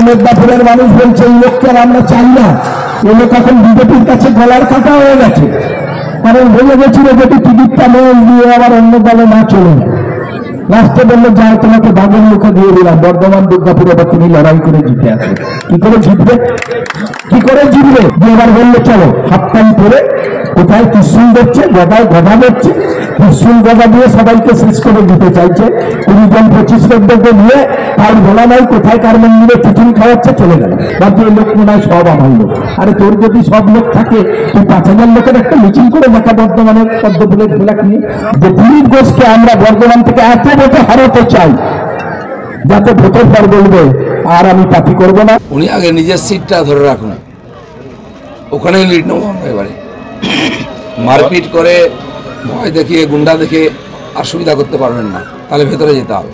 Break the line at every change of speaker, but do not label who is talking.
মেদিনীপুরের মানুষ বলছে এই লোককে আমরা চাই না, এই লোক এখন বিজেপির কাছে গলার কাটা হয়ে গেছে, কারণ বলে গেছিল যদি টিকিটটা দিয়ে আবার অন্য দলে না চলে। লাস্টে বললো যাও তোমাকে বাঘের মুখে দিয়ে দিলাম, বর্ধমান দুর্গাপুরে বা তুমি লড়াই করে জিতে আসো। কি করে জিতবে, কি করে জিতবে? এবার বললো চলো হাফ টাইম করে কোথায় ত্রিশুল দিচ্ছে, গদায় গদা দিচ্ছে, ত্রিশুল গদা দিয়ে সবাইকে শেষ করে দিতে চাইছে। 20 জন 25 লোকদেরকে নিয়ে তার বলা নাই কোথায় কার মন্দিরে টিফিন খাওয়াচ্ছে, চলে গেল। বাকি লোক মনে হয় সব আমার লোক। আরে তোর যদি সব লোক থাকে তুই 5000 লোকের একটা মিছিল করে দেখা বর্ধমানের পদ্মফুলের ফ্ল্যাগ নিয়ে, যে দিলীপ ঘোষকে আমরা বর্ধমান থেকে এত ভোটে হারাতে চাই যাতে ভোটের পর বলবে আর আমি পার্টি করবো না।
উনি আগে নিজের সিটটা ধরে রাখুন, ওখানেই লিড নেবো আমরা। এবারে মারপিট করে ভয় দেখিয়ে গুন্ডা দেখে আর সুবিধা করতে পারবেন না, তাহলে ভেতরে যেতে হবে।